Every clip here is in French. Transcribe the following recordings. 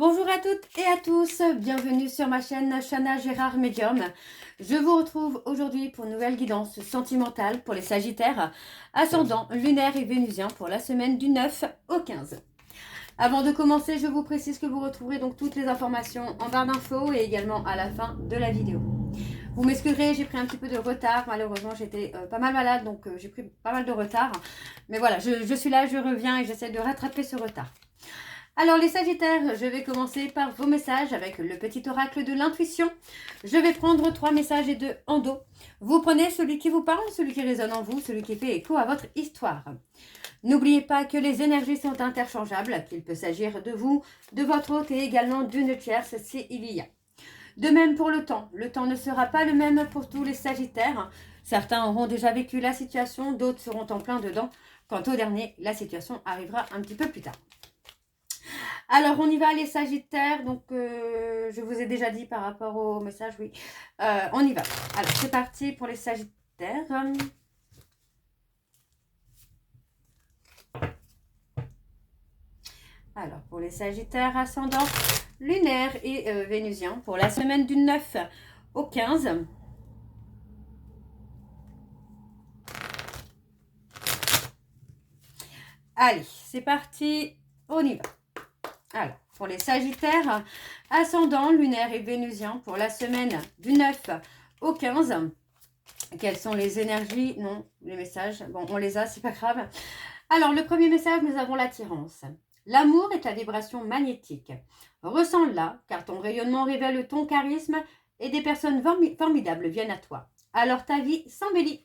Bonjour à toutes et à tous, bienvenue sur ma chaîne Chana Gérard Medium. Je vous retrouve aujourd'hui pour une nouvelle guidance sentimentale pour les Sagittaires, ascendant lunaire et vénusien pour la semaine du 9 au 15. Avant de commencer, je vous précise que vous retrouverez donc toutes les informations en barre d'infos et également à la fin de la vidéo. Vous m'excuserez, j'ai pris un petit peu de retard, malheureusement j'étais pas mal malade donc j'ai pris pas mal de retard. Mais voilà, je suis là, je reviens et j'essaie de rattraper ce retard. Alors les Sagittaires, je vais commencer par vos messages avec le petit oracle de l'intuition. Je vais prendre 3 messages et 2 en dos. Vous prenez celui qui vous parle, celui qui résonne en vous, celui qui fait écho à votre histoire. N'oubliez pas que les énergies sont interchangeables, qu'il peut s'agir de vous, de votre hôte et également d'une tierce s'il y a. De même pour le temps ne sera pas le même pour tous les Sagittaires. Certains auront déjà vécu la situation, d'autres seront en plein dedans. Quant au dernier, la situation arrivera un petit peu plus tard. Alors, on y va les Sagittaires. Donc, je vous ai déjà dit par rapport au message, oui. On y va. Alors, c'est parti pour les Sagittaires. Alors, pour les Sagittaires, ascendant lunaire et vénusien pour la semaine du 9 au 15. Allez, c'est parti. On y va. Alors, pour les Sagittaires, ascendant lunaire et vénusien pour la semaine du 9 au 15. Quelles sont les énergies? Non, les messages. Bon, on les a, c'est pas grave. Alors, le premier message, nous avons l'attirance. L'amour est ta vibration magnétique. Ressens-la, car ton rayonnement révèle ton charisme et des personnes formidables viennent à toi. Alors, ta vie s'embellit.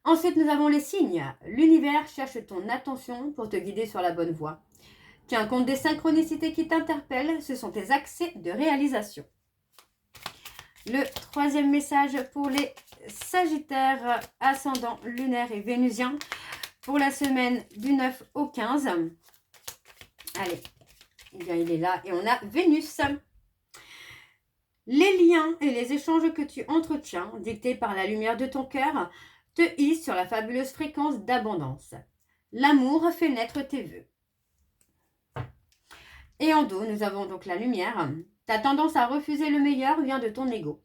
Ensuite, nous avons les signes. L'univers cherche ton attention pour te guider sur la bonne voie. Tiens compte des synchronicités qui t'interpellent, ce sont tes accès de réalisation. Le troisième message pour les Sagittaires, ascendant lunaire et vénusien, pour la semaine du 9 au 15. Allez, eh bien il est là et on a Vénus. Les liens et les échanges que tu entretiens, dictés par la lumière de ton cœur, te hissent sur la fabuleuse fréquence d'abondance. L'amour fait naître tes vœux. Et en dos, nous avons donc la lumière. Ta tendance à refuser le meilleur vient de ton ego.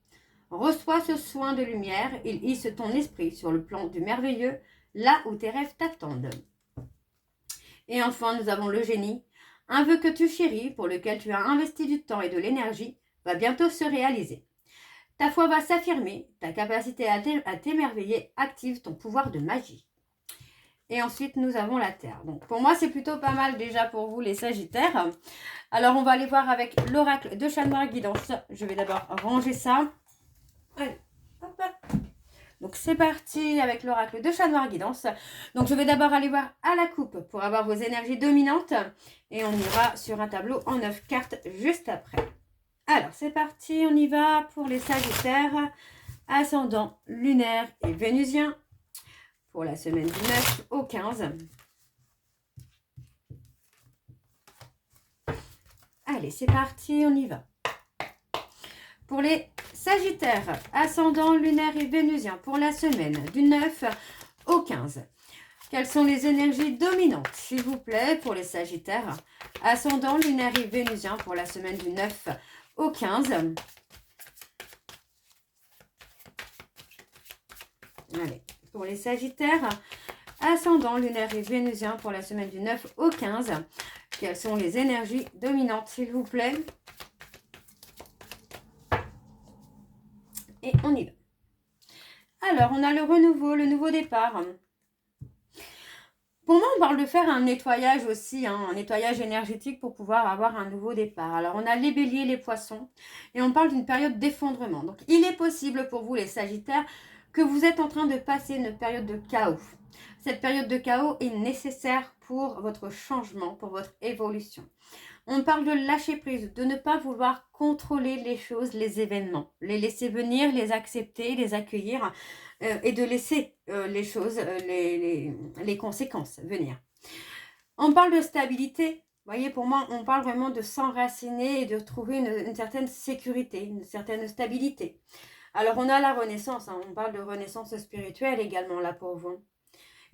Reçois ce soin de lumière, il hisse ton esprit sur le plan du merveilleux, là où tes rêves t'attendent. Et enfin, nous avons le génie. Un vœu que tu chéris, pour lequel tu as investi du temps et de l'énergie, va bientôt se réaliser. Ta foi va s'affirmer, ta capacité à t'émerveiller active ton pouvoir de magie. Et ensuite, nous avons la Terre. Donc, pour moi, c'est plutôt pas mal déjà pour vous, les Sagittaires. Alors, on va aller voir avec l'oracle de Chat Noir Guidance. Je vais d'abord ranger ça. Allez, hop, hop. Donc, c'est parti avec l'oracle de Chat Noir Guidance. Donc, je vais d'abord aller voir à la coupe pour avoir vos énergies dominantes. Et on ira sur un tableau en 9 cartes juste après. Alors, c'est parti. On y va pour les Sagittaires, ascendant lunaire et vénusien. Pour la semaine du 9 au 15. Allez, c'est parti, on y va. Pour les Sagittaires, ascendant lunaire et vénusien, pour la semaine du 9 au 15. Quelles sont les énergies dominantes, s'il vous plaît, pour les Sagittaires, ascendant lunaire et vénusien, pour la semaine du 9 au 15. Allez, pour les Sagittaires, ascendant lunaire et vénusien pour la semaine du 9 au 15. Quelles sont les énergies dominantes, s'il vous plaît? Et on y va. Alors, on a le renouveau, le nouveau départ. Pour moi, on parle de faire un nettoyage aussi, un nettoyage énergétique pour pouvoir avoir un nouveau départ. Alors, on a les béliers, les poissons, et on parle d'une période d'effondrement. Donc, il est possible pour vous, les Sagittaires, que vous êtes en train de passer une période de chaos. Cette période de chaos est nécessaire pour votre changement, pour votre évolution. On parle de lâcher prise, de ne pas vouloir contrôler les choses, les événements, les laisser venir, les accepter, les accueillir et de laisser les choses, les conséquences venir. On parle de stabilité. Vous voyez, pour moi, on parle vraiment de s'enraciner et de trouver une certaine sécurité, une certaine stabilité. Alors, on a la renaissance, hein, on parle de renaissance spirituelle également là pour vous.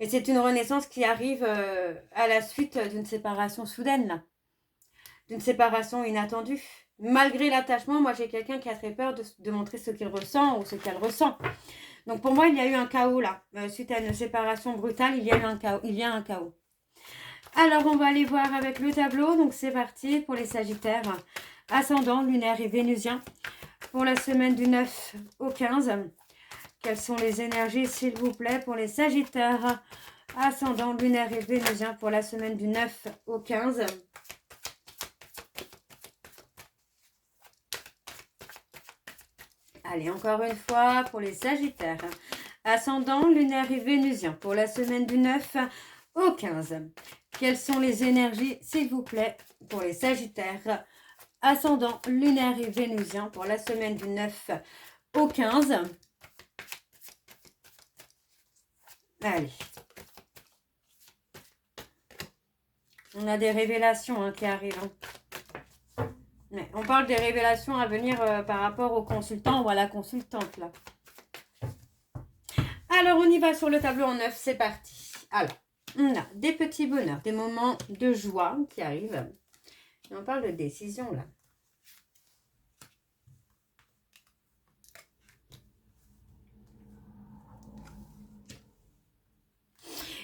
Et c'est une renaissance qui arrive à la suite d'une séparation soudaine. Là. d'une séparation inattendue. Malgré l'attachement, moi j'ai quelqu'un qui a très peur de montrer ce qu'il ressent ou ce qu'elle ressent. Donc pour moi, il y a eu un chaos là. Suite à une séparation brutale, il y a eu un chaos. Il y a un chaos. Alors on va aller voir avec le tableau. Donc c'est parti pour les Sagittaires. Ascendant, lunaire et vénusien. Pour la semaine du 9 au 15. Quelles sont les énergies, s'il vous plaît, pour les Sagittaires? Ascendant, lunaire et vénusien pour la semaine du 9 au 15. Allez, encore une fois pour les Sagittaires. Ascendant, lunaire et vénusien pour la semaine du 9 au 15. Quelles sont les énergies, s'il vous plaît, pour les Sagittaires? Ascendant, lunaire et vénusien pour la semaine du 9 au 15. Allez. On a des révélations qui arrivent. Mais on parle des révélations à venir par rapport au consultant ou à la consultante, là. Alors, on y va sur le tableau en 9, c'est parti. Alors, on a des petits bonheurs, des moments de joie qui arrivent. Et on parle de décision, là.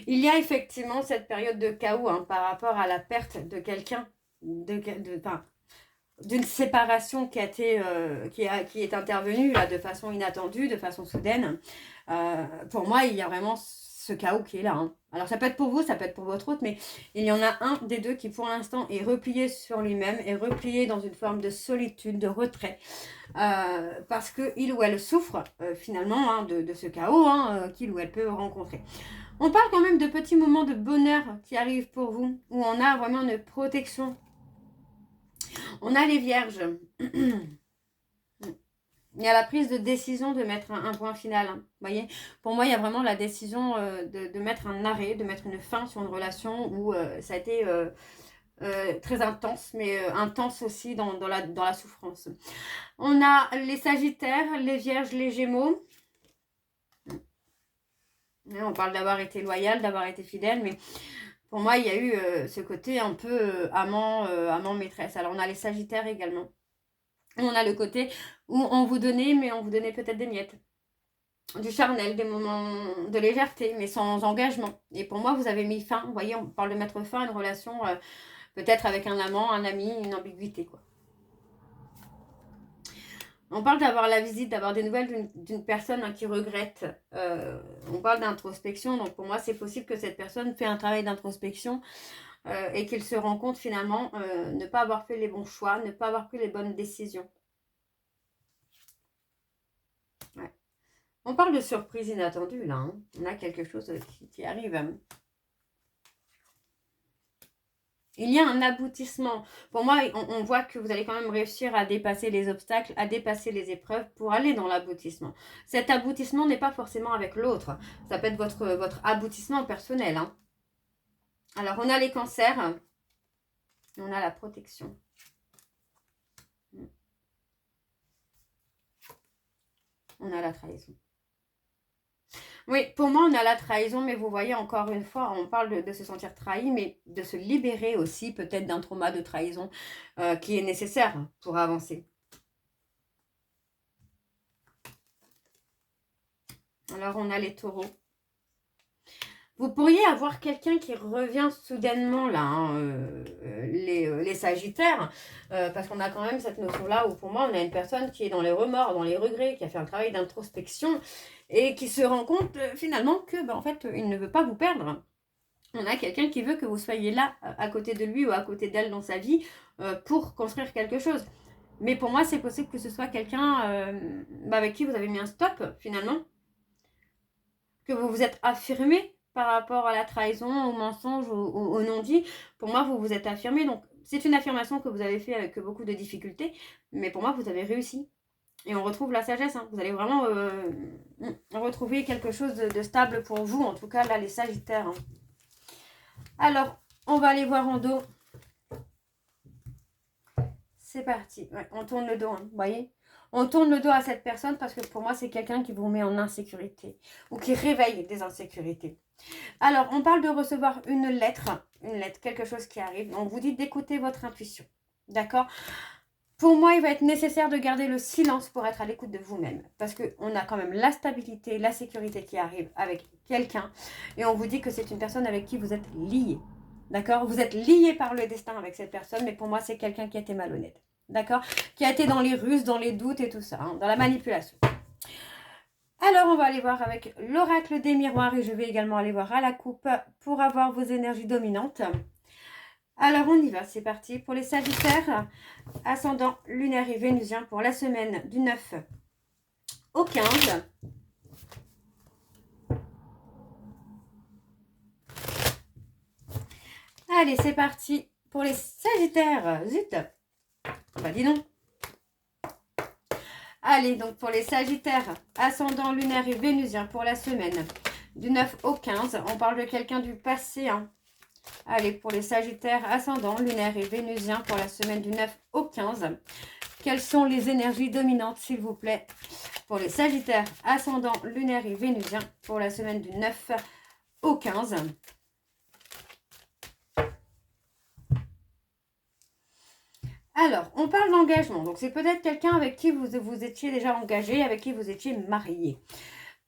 Il y a effectivement cette période de chaos par rapport à la perte de quelqu'un, d'une séparation qui est intervenue là, de façon inattendue, de façon soudaine. Pour moi, il y a vraiment ce chaos qui est là. Alors, ça peut être pour vous, ça peut être pour votre autre, mais il y en a un des deux qui, pour l'instant, est replié sur lui-même, est replié dans une forme de solitude, de retrait, parce qu'il ou elle souffre, finalement, de ce chaos qu'il ou elle peut rencontrer. On parle quand même de petits moments de bonheur qui arrivent pour vous, où on a vraiment une protection. On a les vierges. Il y a la prise de décision de mettre un point final. Vous voyez, pour moi, il y a vraiment la décision de mettre un arrêt, de mettre une fin sur une relation où ça a été très intense, mais intense aussi dans la souffrance. On a les Sagittaires, les Vierges, les Gémeaux. On parle d'avoir été loyal, d'avoir été fidèle, mais pour moi, il y a eu ce côté un peu amant-maîtresse. Alors, on a les Sagittaires également. On a le côté où on vous donnait, mais on vous donnait peut-être des miettes. Du charnel, des moments de légèreté, mais sans engagement. Et pour moi, vous avez mis fin. Vous voyez, on parle de mettre fin à une relation, peut-être avec un amant, un ami, une ambiguïté, quoi. On parle d'avoir la visite, d'avoir des nouvelles d'une personne qui regrette. On parle d'introspection. Donc, pour moi, c'est possible que cette personne fait un travail d'introspection et qu'il se rend compte, finalement, ne pas avoir fait les bons choix, ne pas avoir pris les bonnes décisions. Ouais. On parle de surprise inattendue, là. On a quelque chose qui arrive. Il y a un aboutissement. Pour moi, on voit que vous allez quand même réussir à dépasser les obstacles, à dépasser les épreuves pour aller dans l'aboutissement. Cet aboutissement n'est pas forcément avec l'autre. Ça peut être votre aboutissement personnel. Alors, on a les cancers. On a la protection. On a la trahison. Oui, pour moi, on a la trahison, mais vous voyez, encore une fois, on parle de se sentir trahi, mais de se libérer aussi peut-être d'un trauma de trahison qui est nécessaire pour avancer. Alors, on a les taureaux. Vous pourriez avoir quelqu'un qui revient soudainement, là, les Sagittaires, parce qu'on a quand même cette notion-là où, pour moi, on a une personne qui est dans les remords, dans les regrets, qui a fait un travail d'introspection et qui se rend compte, finalement, que, en fait, il ne veut pas vous perdre. On a quelqu'un qui veut que vous soyez là, à côté de lui ou à côté d'elle dans sa vie, pour construire quelque chose. Mais pour moi, c'est possible que ce soit quelqu'un avec qui vous avez mis un stop, finalement, que vous vous êtes affirmé par rapport à la trahison, au mensonge, au non-dit. Pour moi, vous vous êtes affirmé. Donc, c'est une affirmation que vous avez fait avec beaucoup de difficultés. Mais pour moi, vous avez réussi. Et on retrouve la sagesse. Vous allez vraiment retrouver quelque chose de stable pour vous. En tout cas, là, les Sagittaires. Alors, on va aller voir en dos. C'est parti. Ouais, on tourne le dos, vous voyez. On tourne le dos à cette personne parce que pour moi, c'est quelqu'un qui vous met en insécurité ou qui réveille des insécurités. Alors, on parle de recevoir une lettre, quelque chose qui arrive. On vous dit d'écouter votre intuition. D'accord? Pour moi, il va être nécessaire de garder le silence pour être à l'écoute de vous-même. Parce qu'on a quand même la stabilité, la sécurité qui arrive avec quelqu'un. Et on vous dit que c'est une personne avec qui vous êtes lié. D'accord? Vous êtes lié par le destin avec cette personne, mais pour moi, c'est quelqu'un qui a été malhonnête. D'accord? Qui a été dans les ruses, dans les doutes et tout ça, hein, dans la manipulation. Alors, on va aller voir avec l'oracle des miroirs et je vais également aller voir à la coupe pour avoir vos énergies dominantes. Alors, on y va, c'est parti. Pour les Sagittaires, ascendant lunaire et vénusien pour la semaine du 9 au 15. Allez, c'est parti pour les Sagittaires. Zut, bah dis donc. Allez, donc pour les Sagittaires, ascendant lunaire et vénusien pour la semaine du 9 au 15. On parle de quelqu'un du passé, hein. Allez, pour les Sagittaires, ascendant lunaire et vénusien pour la semaine du 9 au 15. Quelles sont les énergies dominantes, s'il vous plaît, pour les Sagittaires, ascendant lunaire et vénusien pour la semaine du 9 au 15. Alors, on parle d'engagement. Donc, c'est peut-être quelqu'un avec qui vous étiez déjà engagé, avec qui vous étiez marié.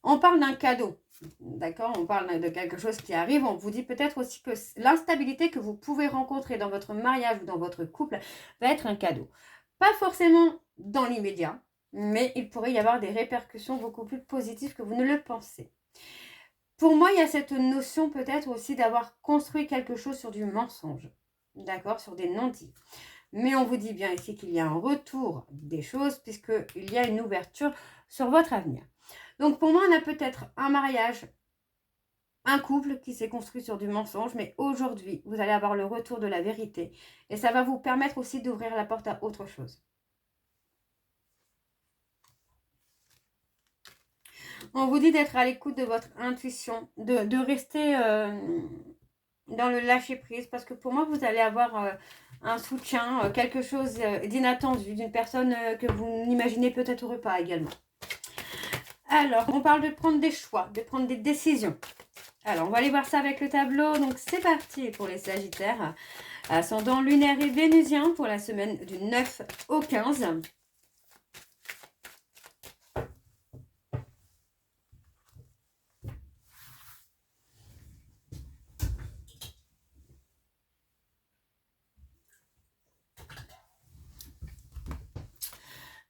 On parle d'un cadeau. D'accord? On parle de quelque chose qui arrive. On vous dit peut-être aussi que l'instabilité que vous pouvez rencontrer dans votre mariage ou dans votre couple va être un cadeau. Pas forcément dans l'immédiat, mais il pourrait y avoir des répercussions beaucoup plus positives que vous ne le pensez. Pour moi, il y a cette notion peut-être aussi d'avoir construit quelque chose sur du mensonge. D'accord? Sur des non-dits. Mais on vous dit bien ici qu'il y a un retour des choses puisqu'il y a une ouverture sur votre avenir. Donc pour moi, on a peut-être un mariage, un couple qui s'est construit sur du mensonge, mais aujourd'hui, vous allez avoir le retour de la vérité. Et ça va vous permettre aussi d'ouvrir la porte à autre chose. On vous dit d'être à l'écoute de votre intuition, de rester dans le lâcher-prise, parce que pour moi, vous allez avoir un soutien, quelque chose d'inattendu, d'une personne que vous n'imaginez peut-être pas également. Alors, on parle de prendre des choix, de prendre des décisions. Alors, on va aller voir ça avec le tableau. Donc, c'est parti pour les Sagittaires. Ascendant lunaire et vénusien pour la semaine du 9 au 15.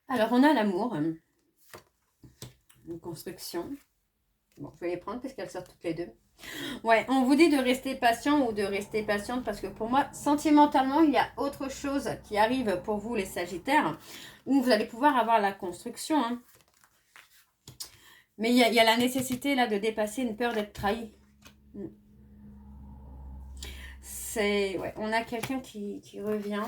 Alors, on a l'amour, une construction. Bon, je vais les prendre parce qu'elles sortent toutes les deux. Ouais, on vous dit de rester patient ou de rester patiente parce que pour moi, sentimentalement, il y a autre chose qui arrive pour vous, les Sagittaires, où vous allez pouvoir avoir la construction. Hein. Mais il y a la nécessité là de dépasser une peur d'être trahi. Ouais, on a quelqu'un qui revient.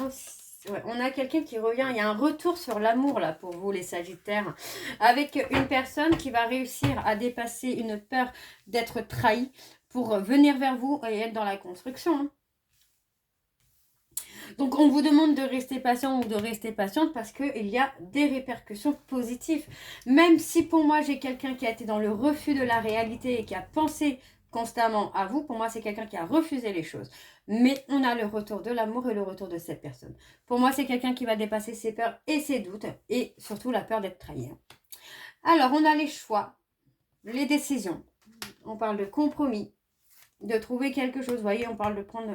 Ouais, on a quelqu'un qui revient. Il y a un retour sur l'amour là pour vous, les Sagittaires, avec une personne qui va réussir à dépasser une peur d'être trahi pour venir vers vous et être dans la construction. Hein. Donc, on vous demande de rester patient ou de rester patiente parce qu'il y a des répercussions positives. Même si pour moi, j'ai quelqu'un qui a été dans le refus de la réalité et qui a pensé constamment à vous, pour moi, c'est quelqu'un qui a refusé les choses. Mais on a le retour de l'amour et le retour de cette personne. Pour moi, c'est quelqu'un qui va dépasser ses peurs et ses doutes et surtout la peur d'être trahi. Alors, on a les choix, les décisions. On parle de compromis, de trouver quelque chose. Vous voyez, on parle de prendre,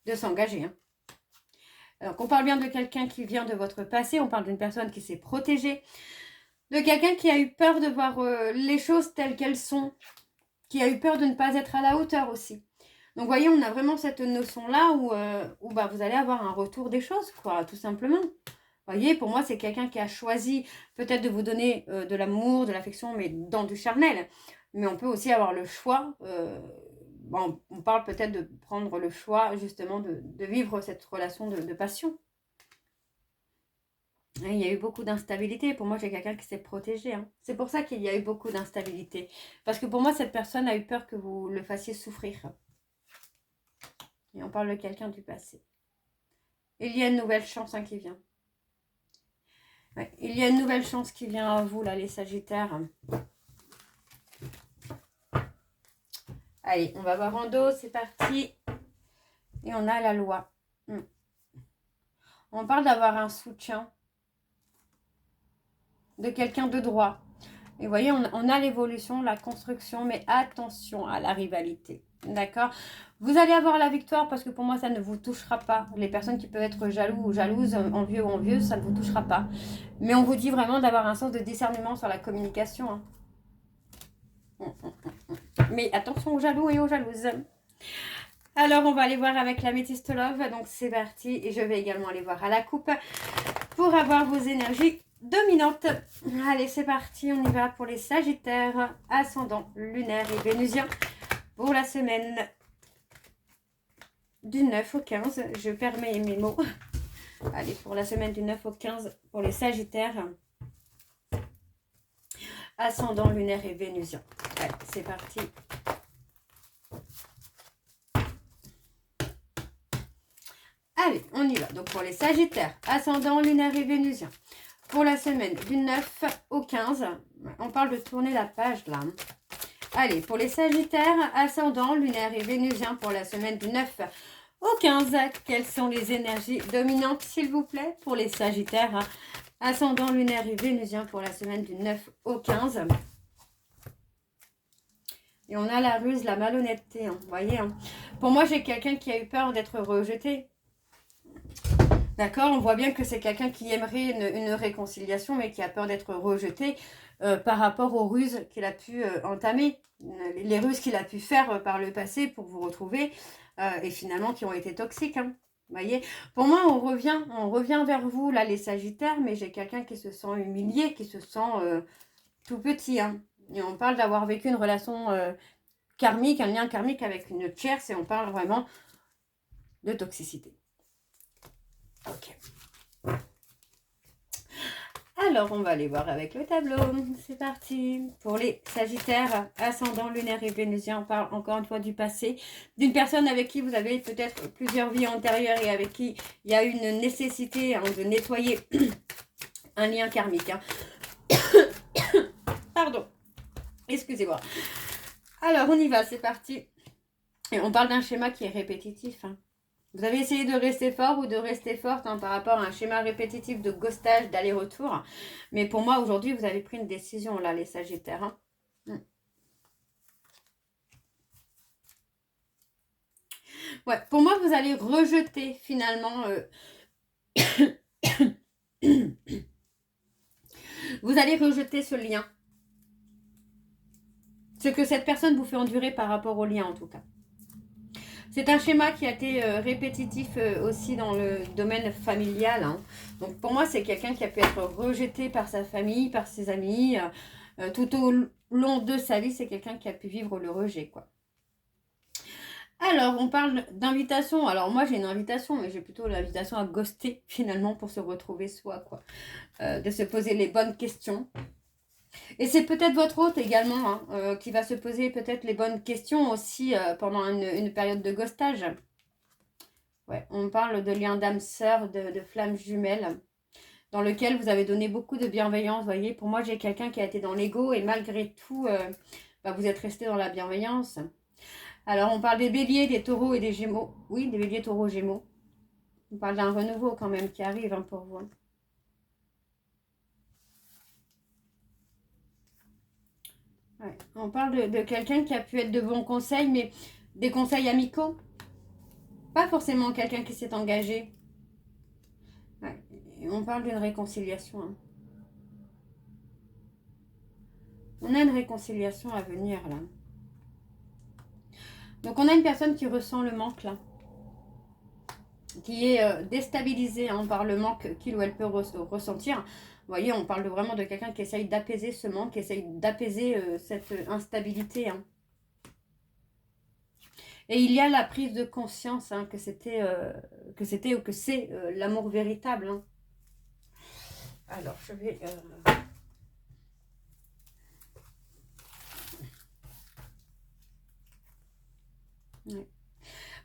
de s'engager. Hein. Alors qu'on parle bien de quelqu'un qui vient de votre passé, on parle d'une personne qui s'est protégée, de quelqu'un qui a eu peur de voir les choses telles qu'elles sont, qui a eu peur de ne pas être à la hauteur aussi. Donc vous voyez, on a vraiment cette notion-là où bah, vous allez avoir un retour des choses, quoi, tout simplement. Vous voyez, pour moi, c'est quelqu'un qui a choisi peut-être de vous donner de l'amour, de l'affection, mais dans du charnel. Mais on peut aussi avoir le choix, bon, on parle peut-être de prendre le choix justement de vivre cette relation de passion. Il y a eu beaucoup d'instabilité. Pour moi, j'ai quelqu'un qui s'est protégé. Hein. C'est pour ça qu'il y a eu beaucoup d'instabilité. Parce que pour moi, cette personne a eu peur que vous le fassiez souffrir. Et on parle de quelqu'un du passé. Il y a une nouvelle chance hein, qui vient. Ouais, il y a une nouvelle chance qui vient à vous, là, les Sagittaires. Allez, on va voir en dos. C'est parti. Et on a la loi. On parle d'avoir un soutien de quelqu'un de droit. Et vous voyez, on a l'évolution, la construction, mais attention à la rivalité. D'accord? Vous allez avoir la victoire parce que pour moi, ça ne vous touchera pas. Les personnes qui peuvent être jaloux ou jalouses, envieux ou envieuses, ça ne vous touchera pas. Mais on vous dit vraiment d'avoir un sens de discernement sur la communication. Hein. Mais attention aux jaloux et aux jalouses. Alors, on va aller voir avec la Métiste Love. Donc, c'est parti. Et je vais également aller voir à la coupe pour avoir vos énergies dominantes. Allez, c'est parti. On y va pour les Sagittaires, ascendant, lunaire et vénusien pour la semaine du 9 au 15. Je perds mes mots. Allez, pour la semaine du 9 au 15 pour les Sagittaires, ascendant, lunaire et vénusien. Allez, c'est parti. Allez, on y va. Donc, pour les Sagittaires, ascendant, lunaire et vénusien, pour la semaine du 9 au 15, on parle de tourner la page là. Allez, pour les Sagittaires, ascendant, lunaire et vénusien, pour la semaine du 9 au 15, quelles sont les énergies dominantes, s'il vous plaît, pour les Sagittaires, ascendant, lunaire et vénusien, pour la semaine du 9 au 15. Et on a la ruse, la malhonnêteté, hein, vous voyez. Hein. Pour moi, j'ai quelqu'un qui a eu peur d'être rejeté. D'accord, on voit bien que c'est quelqu'un qui aimerait une réconciliation, mais qui a peur d'être rejeté par rapport aux ruses qu'il a pu entamer, les ruses qu'il a pu faire par le passé pour vous retrouver, et finalement qui ont été toxiques. Hein, vous voyez, pour moi, on revient vers vous, là, les Sagittaires, mais j'ai quelqu'un qui se sent humilié, qui se sent tout petit. Hein, et on parle d'avoir vécu une relation karmique, un lien karmique avec une tierce, et on parle vraiment de toxicité. Ok. Alors, on va aller voir avec le tableau. C'est parti. Pour les Sagittaires, ascendant, lunaire et vénusien, on parle encore une fois du passé. D'une personne avec qui vous avez peut-être plusieurs vies antérieures et avec qui il y a une nécessité hein, de nettoyer un lien karmique. Hein. Pardon. Excusez-moi. Alors, on y va. C'est parti. Et on parle d'un schéma qui est répétitif. Hein. Vous avez essayé de rester fort ou de rester forte hein, par rapport à un schéma répétitif de ghostage, d'aller-retour. Mais pour moi, aujourd'hui, vous avez pris une décision, là, les Sagittaires. Hein. Ouais, pour moi, vous allez rejeter, finalement... vous allez rejeter ce lien. Ce que cette personne vous fait endurer par rapport au lien, en tout cas. C'est un schéma qui a été répétitif aussi dans le domaine familial. Hein. Donc pour moi, c'est quelqu'un qui a pu être rejeté par sa famille, par ses amis. Tout au long de sa vie, c'est quelqu'un qui a pu vivre le rejet, quoi. Alors, on parle d'invitation. Alors moi, j'ai une invitation, mais j'ai plutôt l'invitation à ghoster, finalement, pour se retrouver soi, quoi. De se poser les bonnes questions. Et c'est peut-être votre hôte également hein, qui va se poser peut-être les bonnes questions aussi pendant une période de ghostage. Ouais, on parle de lien d'âme sœur, de flamme jumelle, dans lequel vous avez donné beaucoup de bienveillance. Vous voyez, pour moi, j'ai quelqu'un qui a été dans l'ego et malgré tout, vous êtes resté dans la bienveillance. Alors, on parle des béliers, des taureaux et des gémeaux. Oui, des béliers, taureaux, gémeaux. On parle d'un renouveau quand même qui arrive hein, pour vous. Ouais. On parle de quelqu'un qui a pu être de bons conseils, mais des conseils amicaux. Pas forcément quelqu'un qui s'est engagé. Ouais. On parle d'une réconciliation. Hein. On a une réconciliation à venir là. Donc on a une personne qui ressent le manque là. Qui est déstabilisée hein, par le manque qu'il ou elle peut ressentir. Vous voyez, on parle vraiment de quelqu'un qui essaye d'apaiser ce manque, qui essaye d'apaiser cette instabilité. Hein. Et il y a la prise de conscience hein, que c'était ou que c'est l'amour véritable. Hein. Alors, je vais... Ouais.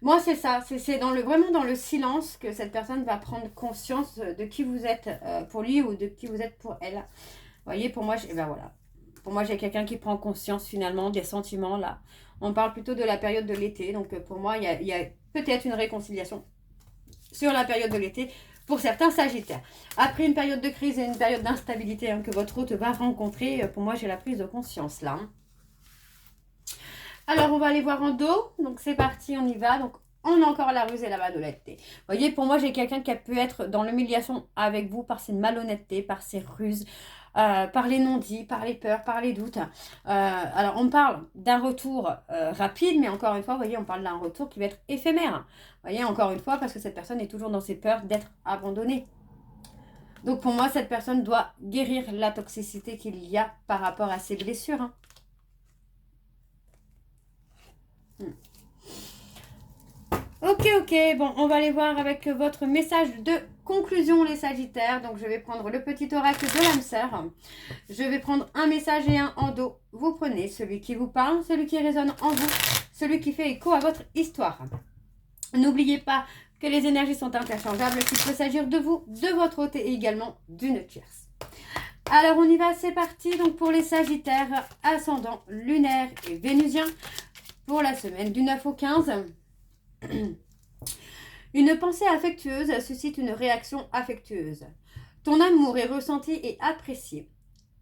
Moi, c'est ça. C'est vraiment dans le silence que cette personne va prendre conscience de qui vous êtes pour lui ou de qui vous êtes pour elle. Vous voyez, pour moi, voilà. Pour moi, j'ai quelqu'un qui prend conscience finalement des sentiments là. On parle plutôt de la période de l'été. Donc, pour moi, il y a peut-être une réconciliation sur la période de l'été pour certains Sagittaires. Après une période de crise et une période d'instabilité que votre hôte va rencontrer, pour moi j'ai la prise de conscience là. Alors on va aller voir en dos, donc c'est parti, on y va. Donc on a encore la ruse et la malhonnêteté. Vous voyez, pour moi j'ai quelqu'un qui a pu être dans l'humiliation avec vous par ses malhonnêtetés, par ses ruses, par les non-dits, par les peurs, par les doutes. Alors on parle d'un retour rapide, mais encore une fois, vous voyez, on parle d'un retour qui va être éphémère. Vous voyez, encore une fois, parce que cette personne est toujours dans ses peurs d'être abandonnée. Donc pour moi, cette personne doit guérir la toxicité qu'il y a par rapport à ses blessures. Ok, bon, on va aller voir avec votre message de conclusion les Sagittaires. Donc je vais prendre le petit oracle de l'âme sœur. Je vais prendre un message et un en dos. Vous prenez celui qui vous parle, celui qui résonne en vous, celui qui fait écho à votre histoire. N'oubliez pas que les énergies sont interchangeables, qu'il peut s'agir de vous, de votre hôte et également d'une tierce. Alors on y va, c'est parti. Donc pour les Sagittaires, ascendant lunaire et vénusien, pour la semaine du 9 au 15. Une pensée affectueuse suscite une réaction affectueuse. Ton amour est ressenti et apprécié,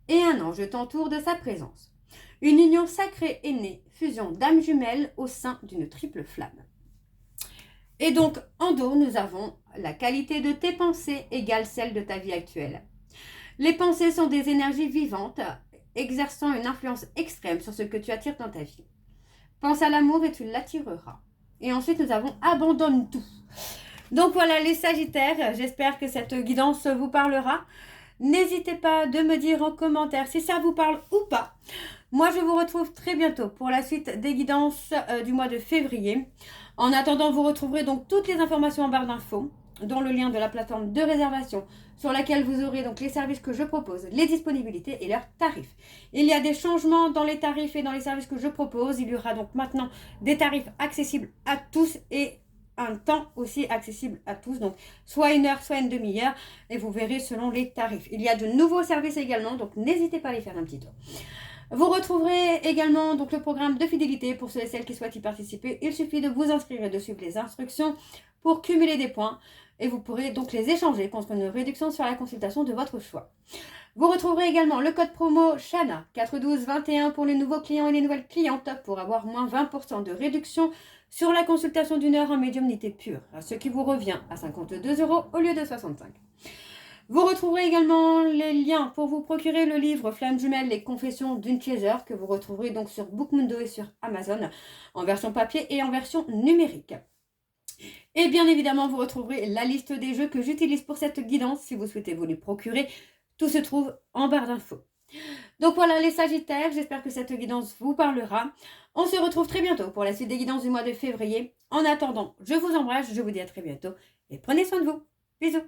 et un ange t'entoure de sa présence. Une union sacrée est née, fusion d'âmes jumelles au sein d'une triple flamme. Et donc, en dos, nous avons la qualité de tes pensées égale celle de ta vie actuelle. Les pensées sont des énergies vivantes, exerçant une influence extrême sur ce que tu attires dans ta vie. Pense à l'amour et tu l'attireras. Et ensuite, nous avons abandonne tout. Donc voilà les Sagittaires, j'espère que cette guidance vous parlera. N'hésitez pas de me dire en commentaire si ça vous parle ou pas. Moi, je vous retrouve très bientôt pour la suite des guidances du mois de février. En attendant, vous retrouverez donc toutes les informations en barre d'infos, dont le lien de la plateforme de réservation sur laquelle vous aurez donc les services que je propose, les disponibilités et leurs tarifs. Il y a des changements dans les tarifs et dans les services que je propose. Il y aura donc maintenant des tarifs accessibles à tous et un temps aussi accessible à tous, donc soit une heure, soit une demi-heure, et vous verrez selon les tarifs. Il y a de nouveaux services également, donc n'hésitez pas à aller faire un petit tour. Vous retrouverez également donc le programme de fidélité pour ceux et celles qui souhaitent y participer. Il suffit de vous inscrire et de suivre les instructions pour cumuler des points, et vous pourrez donc les échanger contre une réduction sur la consultation de votre choix. Vous retrouverez également le code promo Shana 41221 pour les nouveaux clients et les nouvelles clientes pour avoir moins 20% de réduction sur la consultation d'une heure en médiumnité pure, ce qui vous revient à 52 € au lieu de 65. Vous retrouverez également les liens pour vous procurer le livre Flamme jumelle, les confessions d'une chaser, que vous retrouverez donc sur Bookmundo et sur Amazon en version papier et en version numérique. Et bien évidemment, vous retrouverez la liste des jeux que j'utilise pour cette guidance si vous souhaitez vous les procurer. Tout se trouve en barre d'infos. Donc voilà les Sagittaires, j'espère que cette guidance vous parlera. On se retrouve très bientôt pour la suite des guidances du mois de février. En attendant, je vous embrasse, je vous dis à très bientôt et prenez soin de vous. Bisous.